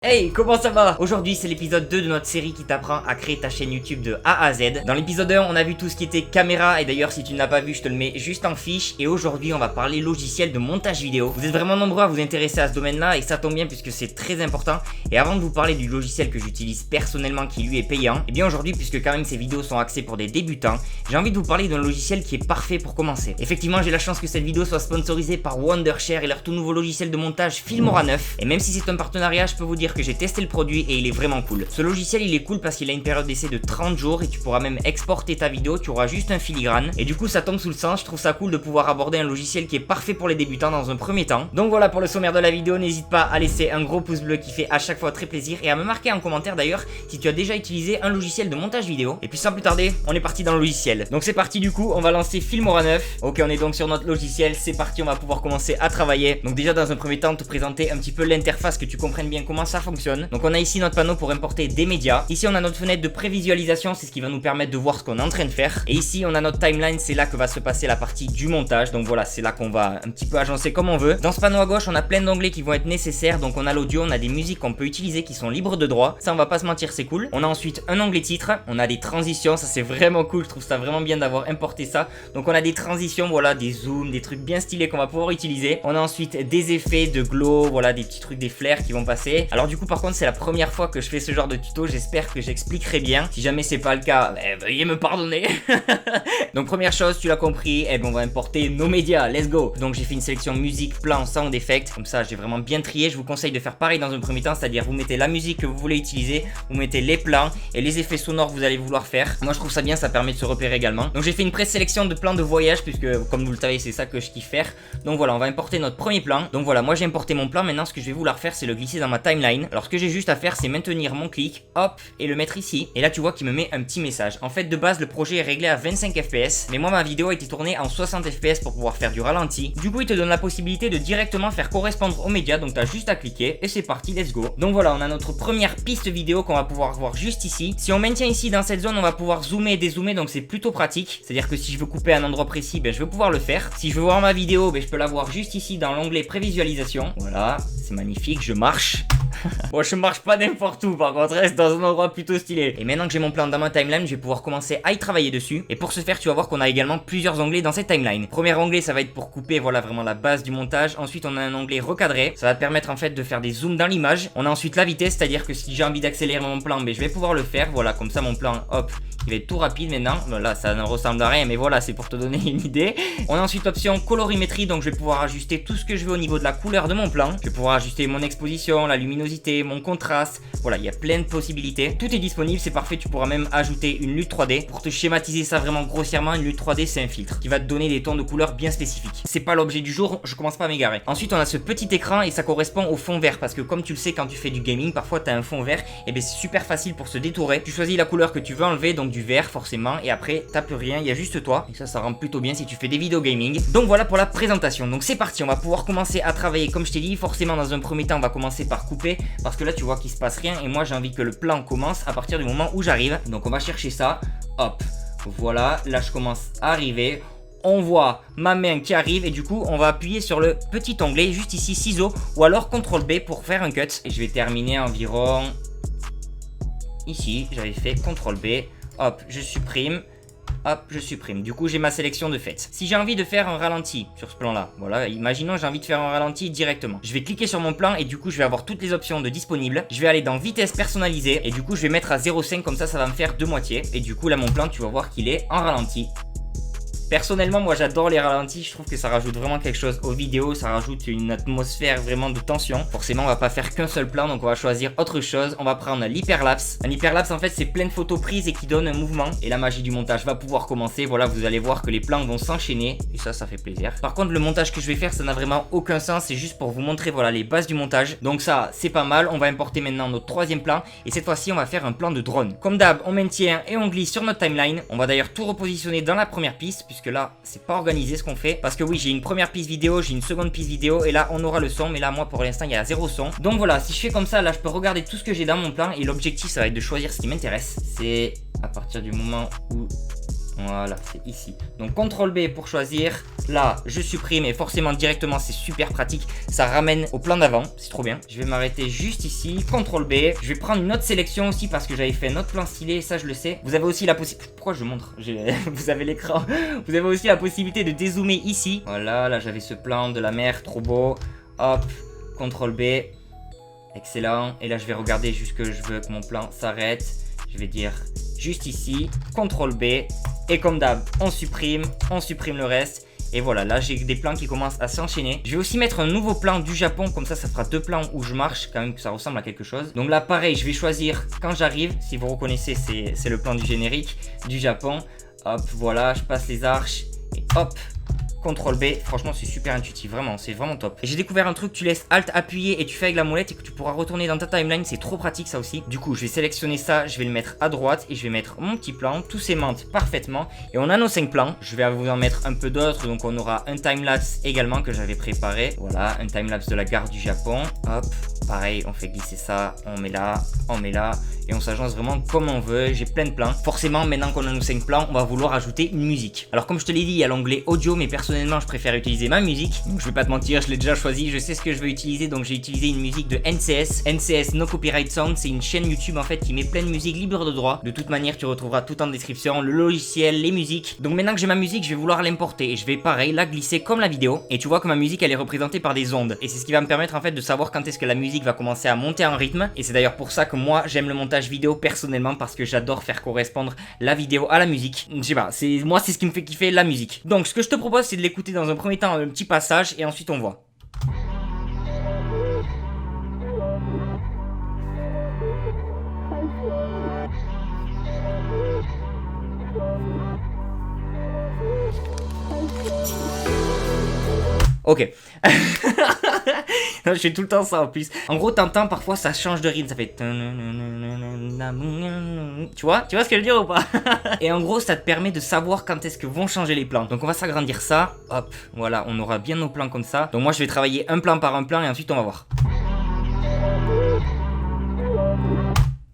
Hey, comment ça va? Aujourd'hui c'est l'épisode 2 de notre série qui t'apprend à créer ta chaîne YouTube de A à Z. Dans l'épisode 1 on a vu tout ce qui était caméra et d'ailleurs si tu ne l'as pas vu je te le mets juste en fiche. Et aujourd'hui on va parler logiciel de montage vidéo. Vous êtes vraiment nombreux à vous intéresser à ce domaine là et ça tombe bien puisque c'est très important. Et avant de vous parler du logiciel que j'utilise personnellement qui lui est payant, et bien aujourd'hui puisque quand même ces vidéos sont axées pour des débutants, j'ai envie de vous parler d'un logiciel qui est parfait pour commencer. Effectivement j'ai la chance que cette vidéo soit sponsorisée par Wondershare et leur tout nouveau logiciel de montage Filmora 9. Et même si c'est un partenariat je peux vous dire que j'ai testé le produit et il est vraiment cool. Ce logiciel il est cool parce qu'il a une période d'essai de 30 jours et tu pourras même exporter ta vidéo, tu auras juste un filigrane et du coup ça tombe sous le sens. Je trouve ça cool de pouvoir aborder un logiciel qui est parfait pour les débutants dans un premier temps. Donc voilà pour le sommaire de la vidéo, n'hésite pas à laisser un gros pouce bleu qui fait à chaque fois très plaisir et à me marquer en commentaire d'ailleurs si tu as déjà utilisé un logiciel de montage vidéo. Et puis sans plus tarder, on est parti dans le logiciel. Donc c'est parti du coup, on va lancer Filmora 9. Ok, on est donc sur notre logiciel, c'est parti, on va pouvoir commencer à travailler. Donc déjà dans un premier temps, te présenter un petit peu l'interface, que tu comprennes bien comment ça fonctionne. Donc on a ici notre panneau pour importer des médias. Ici on a notre fenêtre de prévisualisation, c'est ce qui va nous permettre de voir ce qu'on est en train de faire. Et ici on a notre timeline, c'est là que va se passer la partie du montage. Donc voilà, c'est là qu'on va un petit peu agencer comme on veut. Dans ce panneau à gauche on a plein d'onglets qui vont être nécessaires. Donc on a l'audio, on a des musiques qu'on peut utiliser qui sont libres de droit. Ça on va pas se mentir, c'est cool. On a ensuite un onglet titre, on a des transitions, ça c'est vraiment cool, je trouve ça vraiment bien d'avoir importé ça. Donc on a des transitions, voilà, des zooms, des trucs bien stylés qu'on va pouvoir utiliser. On a ensuite des effets de glow, voilà, des petits trucs, des flares qui vont passer. Alors du coup par contre c'est la première fois que je fais ce genre de tuto, j'espère que j'expliquerai bien. Si jamais c'est pas le cas, veuillez me pardonner. Donc première chose, tu l'as compris, on va importer nos médias, let's go. Donc j'ai fait une sélection musique, plan, sound effect, comme ça j'ai vraiment bien trié. Je vous conseille de faire pareil dans un premier temps, c'est-à-dire vous mettez la musique que vous voulez utiliser, vous mettez les plans et les effets sonores que vous allez vouloir faire. Moi je trouve ça bien, ça permet de se repérer également. Donc j'ai fait une présélection de plans de voyage puisque comme vous le savez c'est ça que je kiffe faire. Donc voilà, on va importer notre premier plan. Donc voilà, moi j'ai importé mon plan, maintenant ce que je vais vouloir faire c'est le glisser dans ma timeline. Alors ce que j'ai juste à faire c'est maintenir mon clic, hop, et le mettre ici. Et là tu vois qu'il me met un petit message. En fait de base le projet est réglé à 25 fps, mais moi ma vidéo a été tournée en 60 fps pour pouvoir faire du ralenti. Du coup il te donne la possibilité de directement faire correspondre aux médias, donc t'as juste à cliquer et c'est parti, let's go. Donc voilà, on a notre première piste vidéo qu'on va pouvoir voir juste ici. Si on maintient ici dans cette zone on va pouvoir zoomer et dézoomer, donc c'est plutôt pratique. C'est à dire que si je veux couper un endroit précis, je vais pouvoir le faire. Si je veux voir ma vidéo, je peux la voir juste ici dans l'onglet prévisualisation. Voilà, c'est magnifique, je marche. Bon, je marche pas n'importe où, par contre, reste dans un endroit plutôt stylé. Et maintenant que j'ai mon plan dans ma timeline, je vais pouvoir commencer à y travailler dessus. Et pour ce faire, tu vas voir qu'on a également plusieurs onglets dans cette timeline. Premier onglet, ça va être pour couper, voilà, vraiment la base du montage. Ensuite, on a un onglet recadré. Ça va te permettre en fait de faire des zooms dans l'image. On a ensuite la vitesse, c'est-à-dire que si j'ai envie d'accélérer mon plan, je vais pouvoir le faire. Voilà, comme ça, mon plan, hop, il va être tout rapide maintenant. Là, ça ne ressemble à rien, mais voilà, c'est pour te donner une idée. On a ensuite l'option colorimétrie, donc je vais pouvoir ajuster tout ce que je veux au niveau de la couleur de mon plan. Je vais pouvoir ajuster mon exposition, la luminosité, mon contraste. Voilà, il y a plein de possibilités. Tout est disponible, c'est parfait. Tu pourras même ajouter une lutte 3D. Pour te schématiser ça vraiment grossièrement, une lutte 3D, c'est un filtre qui va te donner des tons de couleurs bien spécifiques. C'est pas l'objet du jour, je commence pas à m'égarer. Ensuite, on a ce petit écran et ça correspond au fond vert parce que comme tu le sais, quand tu fais du gaming, parfois tu as un fond vert et c'est super facile pour se détourer. Tu choisis la couleur que tu veux enlever, donc du vert forcément, et après t'as plus rien, il y a juste toi. Et ça rend plutôt bien si tu fais des vidéos gaming. Donc voilà pour la présentation. Donc c'est parti, on va pouvoir commencer à travailler. Comme je t'ai dit, forcément dans un premier temps, on va commencer par couper parce que là tu vois qu'il se passe rien et moi j'ai envie que le plan commence à partir du moment où j'arrive. Donc on va chercher ça. Hop, voilà, là je commence à arriver. On voit ma main qui arrive et du coup on va appuyer sur le petit onglet juste ici, ciseaux, ou alors CTRL B pour faire un cut. Et je vais terminer environ ici. J'avais fait CTRL B. Hop, je supprime. Hop, je supprime. Du coup, j'ai ma sélection de fait. Si j'ai envie de faire un ralenti sur ce plan-là, voilà, imaginons j'ai envie de faire un ralenti directement. Je vais cliquer sur mon plan et du coup, je vais avoir toutes les options de disponibles. Je vais aller dans vitesse personnalisée et du coup, je vais mettre à 0,5 comme ça va me faire deux moitiés. Et du coup, là, mon plan, tu vas voir qu'il est en ralenti. Personnellement, moi j'adore les ralentis, je trouve que ça rajoute vraiment quelque chose aux vidéos, ça rajoute une atmosphère vraiment de tension. Forcément, on va pas faire qu'un seul plan, donc on va choisir autre chose. On va prendre l'hyperlapse. Un hyperlapse, en fait, c'est plein de photos prises et qui donne un mouvement. Et la magie du montage va pouvoir commencer. Voilà, vous allez voir que les plans vont s'enchaîner. Et ça fait plaisir. Par contre, le montage que je vais faire, ça n'a vraiment aucun sens. C'est juste pour vous montrer, voilà, les bases du montage. Donc ça, c'est pas mal. On va importer maintenant notre troisième plan. Et cette fois-ci, on va faire un plan de drone. Comme d'hab, on maintient et on glisse sur notre timeline. On va d'ailleurs tout repositionner dans la première piste, puisque là c'est pas organisé ce qu'on fait, parce que oui j'ai une première piste vidéo, j'ai une seconde piste vidéo et là on aura le son, mais là moi pour l'instant il y a zéro son. Donc voilà, si je fais comme ça, là je peux regarder tout ce que j'ai dans mon plan et l'objectif ça va être de choisir ce qui m'intéresse. C'est à partir du moment où Voilà, c'est ici. Donc CTRL B pour choisir. Là, je supprime et forcément directement, c'est super pratique. Ça ramène au plan d'avant, c'est trop bien. Je vais m'arrêter juste ici. CTRL B. Je vais prendre une autre sélection aussi parce que j'avais fait un autre plan stylé, ça je le sais. Vous avez aussi la possibilité... Pourquoi je montre? Vous avez l'écran. Vous avez aussi la possibilité de dézoomer ici. Voilà, là j'avais ce plan de la mer, trop beau. Hop, CTRL B. Excellent. Et là, je vais regarder jusque je veux que mon plan s'arrête. Je vais dire juste ici, CTRL B. Et comme d'hab, on supprime le reste. Et voilà, là j'ai des plans qui commencent à s'enchaîner. Je vais aussi mettre un nouveau plan du Japon, comme ça fera deux plans où je marche, quand même que ça ressemble à quelque chose. Donc là pareil, je vais choisir quand j'arrive. Si vous reconnaissez, c'est le plan du générique du Japon. Hop, voilà, je passe les arches et hop, CTRL B, franchement c'est super intuitif, vraiment, c'est vraiment top. Et j'ai découvert un truc, tu laisses Alt appuyé et tu fais avec la molette et que tu pourras retourner dans ta timeline, c'est trop pratique ça aussi. Du coup je vais sélectionner ça, je vais le mettre à droite et je vais mettre mon petit plan, tout s'aimante parfaitement. Et on a nos 5 plans, je vais vous en mettre un peu d'autres, donc on aura un timelapse également que j'avais préparé. Voilà, un timelapse de la gare du Japon, hop, pareil, on fait glisser ça, on met là, et on s'agence vraiment comme on veut. J'ai plein de plans. Forcément, maintenant qu'on a nos 5 plans, on va vouloir ajouter une musique. Alors comme je te l'ai dit, il y a l'onglet audio, mais personnellement, je préfère utiliser ma musique. Donc je vais pas te mentir, je l'ai déjà choisi, je sais ce que je veux utiliser, donc j'ai utilisé une musique de NCS. NCS, No Copyright Sound, c'est une chaîne YouTube en fait qui met plein de musique libre de droit. De toute manière, tu retrouveras tout en description, le logiciel, les musiques. Donc maintenant que j'ai ma musique, je vais vouloir l'importer et je vais pareil, la glisser comme la vidéo. Et tu vois que ma musique, elle est représentée par des ondes. Et c'est ce qui va me permettre en fait de savoir quand est-ce que la musique va commencer à monter en rythme. Et c'est d'ailleurs pour ça que moi, j'aime le montage vidéo personnellement, parce que j'adore faire correspondre la vidéo à la musique. Je sais pas, moi c'est ce qui me fait kiffer, la musique. Donc ce que je te propose, c'est de l'écouter dans un premier temps, un petit passage, et ensuite on voit. Ok. Non, je fais tout le temps ça en plus. En gros, t'entends parfois ça change de rythme, ça fait. Tu vois ce que je veux dire ou pas? Et en gros, ça te permet de savoir quand est-ce que vont changer les plans. Donc on va s'agrandir ça. Hop, voilà, on aura bien nos plans comme ça. Donc moi, je vais travailler un plan par un plan et ensuite on va voir.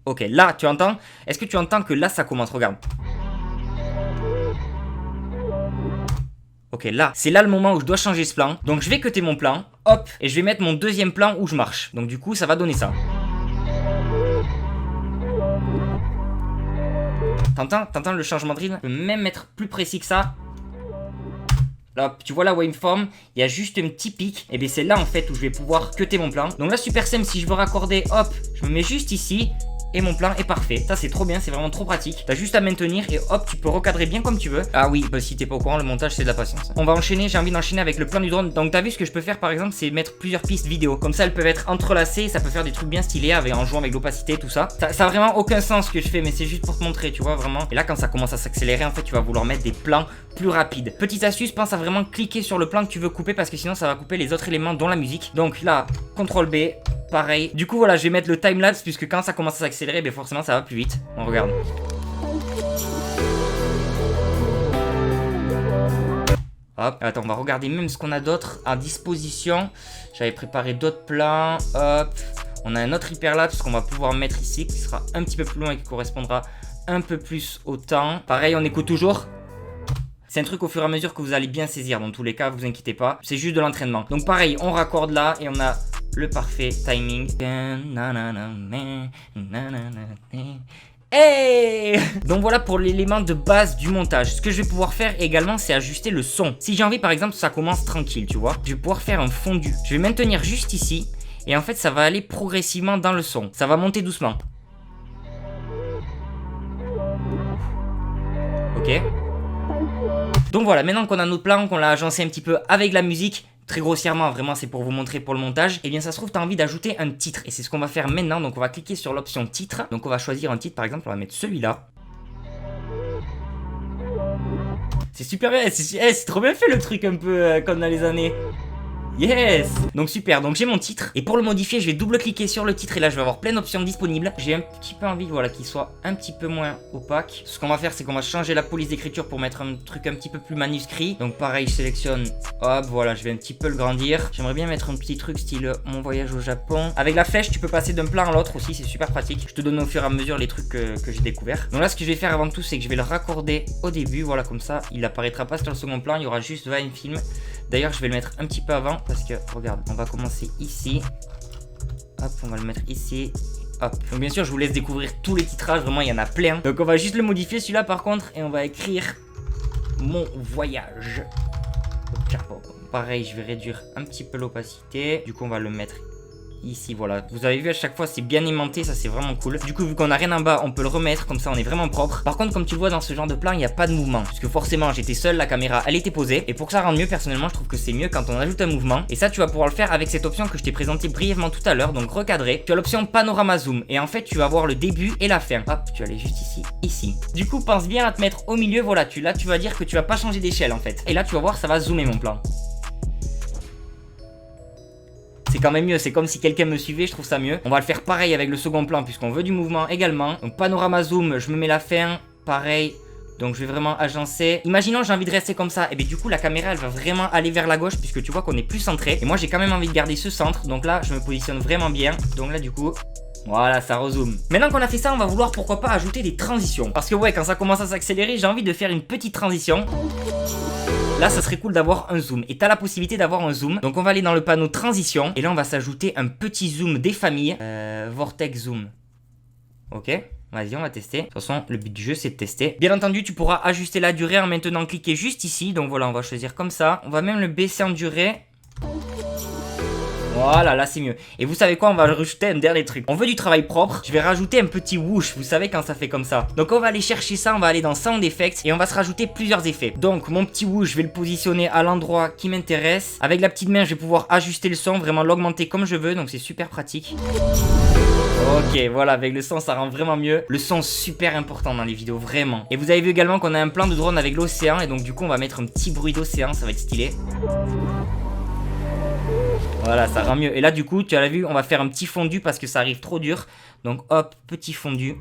Ok, là, tu entends? Est-ce que tu entends que là, ça commence? Regarde. Ok, là, c'est là le moment où je dois changer ce plan. Donc je vais cutter mon plan, hop, et je vais mettre mon deuxième plan où je marche. Donc du coup, ça va donner ça. T'entends le changement de rythme? Je peux même mettre plus précis que ça. Là, tu vois la waveform, il y a juste un petit pic. Et bien c'est là en fait où je vais pouvoir cutter mon plan. Donc là, super simple, si je veux raccorder, hop, je me mets juste ici. Et mon plan est parfait. Ça c'est trop bien, c'est vraiment trop pratique. T'as juste à maintenir et hop, tu peux recadrer bien comme tu veux. Ah oui, bah, si t'es pas au courant, le montage c'est de la patience. On va enchaîner, j'ai envie d'enchaîner avec le plan du drone. Donc t'as vu ce que je peux faire par exemple, c'est mettre plusieurs pistes vidéo. Comme ça elles peuvent être entrelacées, ça peut faire des trucs bien stylés en jouant avec l'opacité, tout ça. Ça a vraiment aucun sens ce que je fais, mais c'est juste pour te montrer, tu vois, vraiment. Et là quand ça commence à s'accélérer, en fait tu vas vouloir mettre des plans plus rapides. Petite astuce, pense à vraiment cliquer sur le plan que tu veux couper parce que sinon ça va couper les autres éléments dont la musique. Donc là, CTRL B. Pareil. Du coup, voilà, je vais mettre le timelapse puisque quand ça commence à s'accélérer, ben forcément ça va plus vite. On regarde. Hop. Attends, on va regarder même ce qu'on a d'autre à disposition. J'avais préparé d'autres plans. Hop. On a un autre hyperlapse qu'on va pouvoir mettre ici qui sera un petit peu plus long et qui correspondra un peu plus au temps. Pareil, on écoute toujours. C'est un truc au fur et à mesure que vous allez bien saisir. Dans tous les cas, vous inquiétez pas. C'est juste de l'entraînement. Donc pareil, on raccorde là et on a le parfait timing. Hey! Donc voilà pour l'élément de base du montage. Ce que je vais pouvoir faire également, c'est ajuster le son. Si j'ai envie, par exemple, ça commence tranquille, tu vois. Je vais pouvoir faire un fondu. Je vais maintenir juste ici. Et en fait, ça va aller progressivement dans le son. Ça va monter doucement. Ok. Donc voilà, maintenant qu'on a notre plan, qu'on l'a agencé un petit peu avec la musique, très grossièrement, vraiment c'est pour vous montrer pour le montage, et bien ça se trouve tu as envie d'ajouter un titre, et c'est ce qu'on va faire maintenant. Donc on va cliquer sur l'option titre, donc on va choisir un titre, par exemple on va mettre celui-là. C'est super bien, c'est trop bien fait le truc un peu comme dans les années. Yes. Donc super, donc j'ai mon titre. Et pour le modifier, je vais double-cliquer sur le titre et là je vais avoir plein d'options disponibles. J'ai un petit peu envie, voilà, qu'il soit un petit peu moins opaque. Ce qu'on va faire, c'est qu'on va changer la police d'écriture pour mettre un truc un petit peu plus manuscrit. Donc pareil, je sélectionne, hop, voilà, je vais un petit peu le grandir. J'aimerais bien mettre un petit truc style mon voyage au Japon. Avec la flèche, tu peux passer d'un plan à l'autre aussi, c'est super pratique. Je te donne au fur et à mesure les trucs que j'ai découverts. Donc là, ce que je vais faire avant tout, c'est que je vais le raccorder au début, voilà, comme ça, il apparaîtra pas sur le second plan, il y aura juste Vine Film. D'ailleurs, je vais le mettre un petit peu avant parce que, regarde, on va commencer ici. Hop, on va le mettre ici. Hop. Donc bien sûr, je vous laisse découvrir tous les titrages, vraiment, il y en a plein. Donc on va juste le modifier celui-là par contre et on va écrire mon voyage au Japon. Pareil, je vais réduire un petit peu l'opacité. Du coup, on va le mettre ici, voilà. Vous avez vu à chaque fois, c'est bien aimanté, ça c'est vraiment cool. Du coup, vu qu'on a rien en bas, on peut le remettre, comme ça on est vraiment propre. Par contre, comme tu le vois dans ce genre de plan, il n'y a pas de mouvement. Puisque forcément, j'étais seul, la caméra, elle était posée. Et pour que ça rende mieux, personnellement, je trouve que c'est mieux quand on ajoute un mouvement. Et ça, tu vas pouvoir le faire avec cette option que je t'ai présentée brièvement tout à l'heure, donc recadré. Tu as l'option panorama zoom. Et en fait, tu vas voir le début et la fin. Hop, tu vas aller juste ici, ici. Du coup, pense bien à te mettre au milieu, voilà. Là, tu vas dire que tu vas pas changer d'échelle en fait. Et là, tu vas voir, ça va zoomer mon plan. C'est quand même mieux, c'est comme si quelqu'un me suivait, je trouve ça mieux. On va le faire pareil avec le second plan puisqu'on veut du mouvement également. Donc panorama zoom, je me mets la fin, pareil. Donc je vais vraiment agencer. Imaginons j'ai envie de rester comme ça. Et bien du coup la caméra elle va vraiment aller vers la gauche puisque tu vois qu'on est plus centré. Et moi j'ai quand même envie de garder ce centre. Donc là je me positionne vraiment bien. Donc là du coup... Voilà, ça rezoome. Maintenant qu'on a fait ça, on va vouloir pourquoi pas ajouter des transitions. Parce que ouais, quand ça commence à s'accélérer, j'ai envie de faire une petite transition. Là, ça serait cool d'avoir un zoom. Et t'as la possibilité d'avoir un zoom. Donc on va aller dans le panneau transition. Et là, on va s'ajouter un petit zoom des familles. Vortex zoom. Ok, vas-y, on va tester. De toute façon, le but du jeu, c'est de tester. Bien entendu, tu pourras ajuster la durée en maintenant cliquer juste ici. Donc voilà, on va choisir comme ça. On va même le baisser en durée. Voilà, là c'est mieux. Et vous savez quoi, on va rajouter un dernier truc. On veut du travail propre. Je vais rajouter un petit whoosh, vous savez quand ça fait comme ça. Donc on va aller chercher ça, on va aller dans Sound Effects et on va se rajouter plusieurs effets. Donc mon petit whoosh, je vais le positionner à l'endroit qui m'intéresse. Avec la petite main, je vais pouvoir ajuster le son, vraiment l'augmenter comme je veux. Donc c'est super pratique. Ok, voilà, avec le son, ça rend vraiment mieux. Le son, super important dans les vidéos, vraiment. Et vous avez vu également qu'on a un plan de drone avec l'océan. Et donc du coup, on va mettre un petit bruit d'océan, ça va être stylé. Voilà, ça rend mieux. Et là, du coup, tu as vu, on va faire un petit fondu parce que ça arrive trop dur. Donc, hop, petit fondu.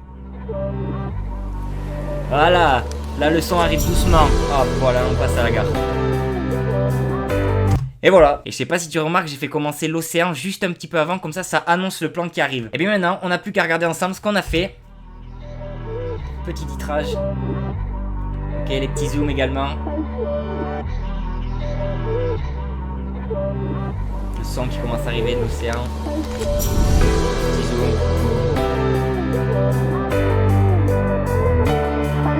Voilà. Là, le son arrive doucement. Hop, voilà, on passe à la gare. Et voilà. Et je sais pas si tu remarques, j'ai fait commencer l'océan juste un petit peu avant. Comme ça annonce le plan qui arrive. Et bien maintenant, on n'a plus qu'à regarder ensemble ce qu'on a fait. Petit titrage. Ok, les petits zooms également. Son qui commence à arriver de l'océan. Petit zoom.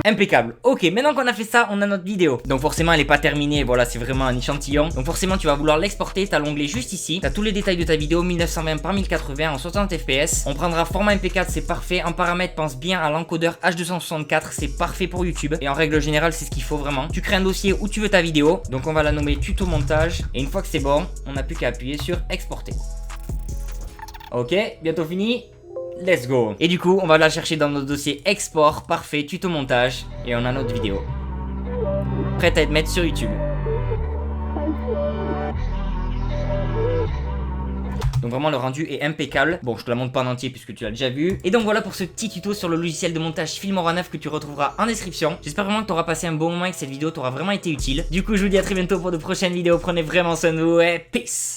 Impeccable. Ok, maintenant qu'on a fait ça, on a notre vidéo. Donc forcément, elle n'est pas terminée. Voilà, c'est vraiment un échantillon. Donc forcément, tu vas vouloir l'exporter. Tu as l'onglet juste ici. Tu as tous les détails de ta vidéo, 1920 par 1080 en 60 fps. On prendra format MP4, c'est parfait. En paramètres, pense bien à l'encodeur H264. C'est parfait pour YouTube. Et en règle générale, c'est ce qu'il faut vraiment. Tu crées un dossier où tu veux ta vidéo. Donc on va la nommer tuto montage. Et une fois que c'est bon, on n'a plus qu'à appuyer sur exporter. Ok, bientôt fini. Let's go. Et du coup, on va la chercher dans notre dossier export, parfait, tuto montage. Et on a notre vidéo. Prête à être mise sur YouTube. Donc vraiment le rendu est impeccable. Bon, je te la montre pas en entier puisque tu l'as déjà vu. Et donc voilà pour ce petit tuto sur le logiciel de montage Filmora 9 que tu retrouveras en description. J'espère vraiment que tu auras passé un bon moment et que cette vidéo t'aura vraiment été utile. Du coup, je vous dis à très bientôt pour de prochaines vidéos. Prenez vraiment soin de vous et peace.